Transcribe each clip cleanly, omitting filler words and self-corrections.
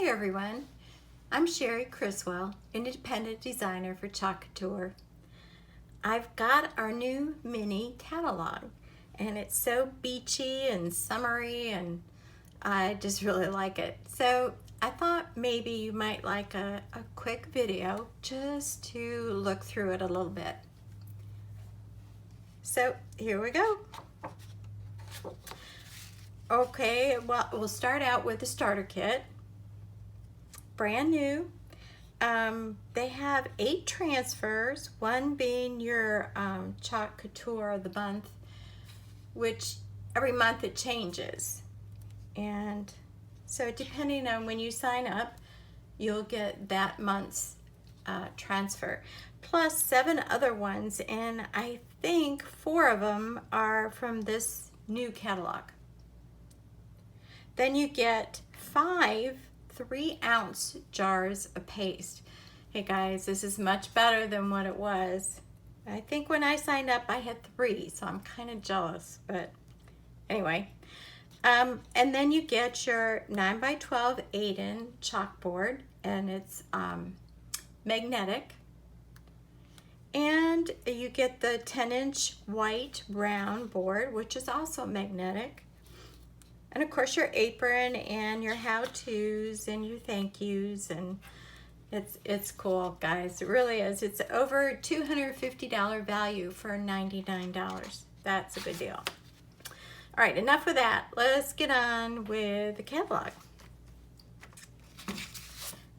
Hi everyone, I'm Cherie Criswell, independent designer for Couture. I've got our new mini catalog and it's so beachy and summery and I just really like it. So I thought maybe you might like a quick video just to look through it a little bit. So here we go. Okay, well, we'll start out with the starter kit. Brand new. They have 8 transfers, one being your Chalk Couture of the month, which every month it changes. And so depending on when you sign up, you'll get that month's transfer. Plus 7 other ones, and I think 4 of them are from this new catalog. Then you get 5 3-ounce jars of paste. Hey guys, this is much better than what it was. I think when I signed up I had 3, so I'm kind of jealous, but anyway. And then you get your 9x12 Aiden chalkboard, and it's magnetic. And you get the 10-inch white brown board, which is also magnetic. And of course your apron and your how-tos and your thank yous, and it's cool, guys. It really is. It's over $250 value for $99. That's a good deal. All right, enough with that. Let's get on with the catalog.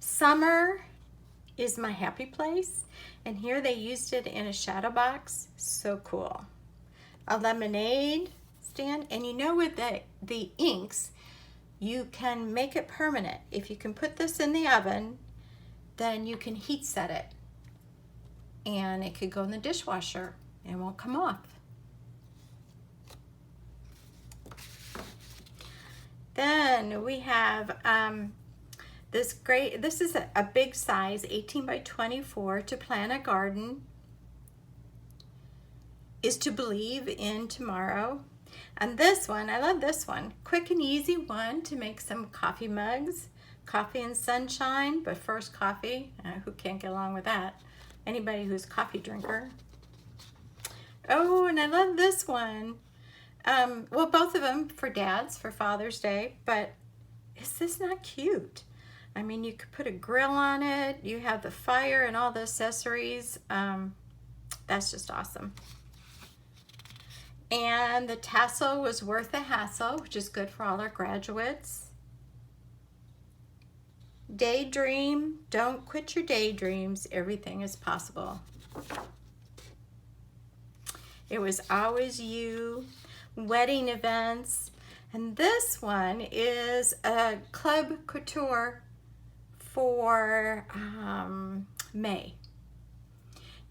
Summer is my happy place, and here they used it in a shadow box. So cool. A lemonade stand, and you know, with the inks, you can make it permanent. If you can put this in the oven, then you can heat set it, and it could go in the dishwasher and it won't come off. Then we have this is a big size, 18x24, to plan a garden is to believe in tomorrow. And this one, I love this one. Quick and easy one to make some coffee mugs. Coffee and sunshine, but first coffee. Who can't get along with that? Anybody who's a coffee drinker. Oh, and I love this one. Well, both of them for dads, for Father's Day, but is this not cute? I mean, you could put a grill on it. You have the fire and all the accessories. That's just awesome. And the tassel was worth the hassle, which is good for all our graduates. Daydream, don't quit your daydreams. Everything is possible. It was always you. Wedding events. And this one is a Club Couture for May.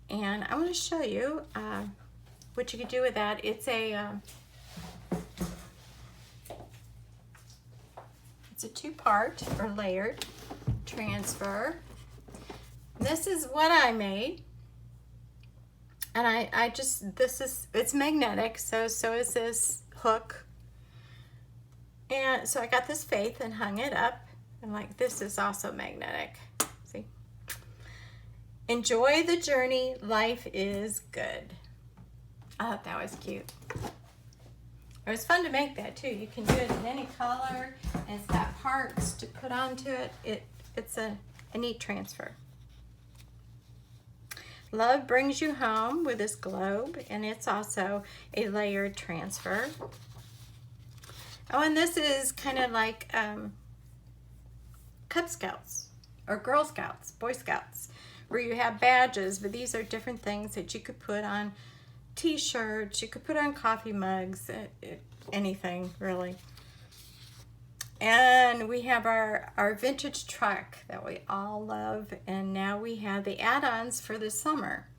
And I want to show you what you can do with that. It's a 2-part or layered transfer. This is what I made, and it's magnetic, so is this hook. And so I got this Faith and hung it up, and like, this is also magnetic. See? Enjoy the journey, life is good. I thought that was cute. It was fun to make that too. You can do it in any color, and it's got parts to put onto it. It's a neat transfer. Love brings you home with this globe, and it's also a layered transfer. Oh, and this is kind of like Cub Scouts or Girl Scouts, Boy Scouts, where you have badges, but these are different things that you could put on t-shirts, you could put on coffee mugs, anything really. And we have our vintage truck that we all love, and now we have the add-ons for the summer.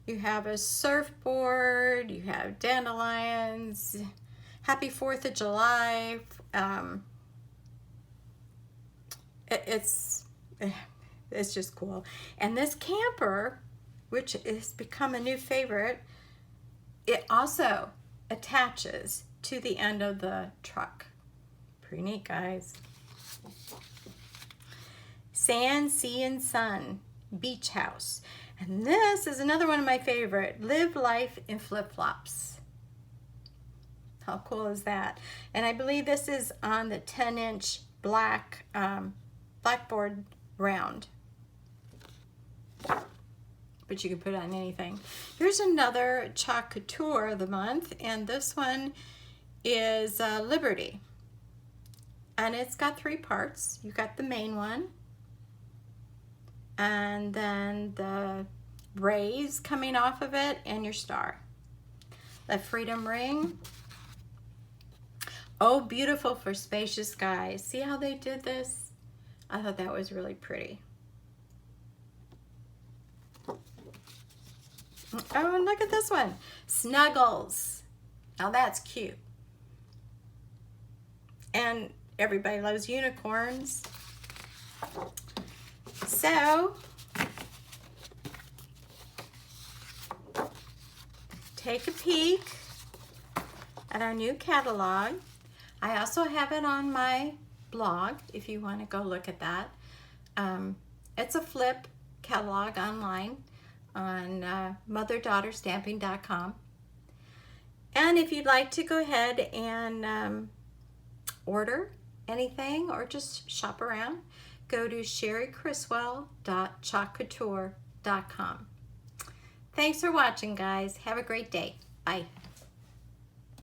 You have a surfboard, you have dandelions, happy 4th of July. It's just cool. And this camper, which has become a new favorite, it also attaches to the end of the truck. Pretty neat, guys. Sand, Sea, and Sun Beach House. And this is another one of my favorite. Live life in flip-flops. How cool is that? And I believe this is on the 10-inch black blackboard round. But you can put it on anything. Here's another Chalk Couture of the month, and this one is Liberty. And it's got 3 parts. You've got the main one, and then the rays coming off of it, and your star. The freedom ring. Oh, beautiful for spacious skies. See how they did this? I thought that was really pretty. Oh, and look at this one. Snuggles. Now that's cute. And everybody loves unicorns. So, take a peek at our new catalog. I also have it on my blog if you want to go look at that. It's a flip catalog online on motherdaughterstamping.com. And if you'd like to go ahead and order anything or just shop around, go to cheriecriswell.chalkcouture.com. Thanks for watching, guys. Have a great day. Bye.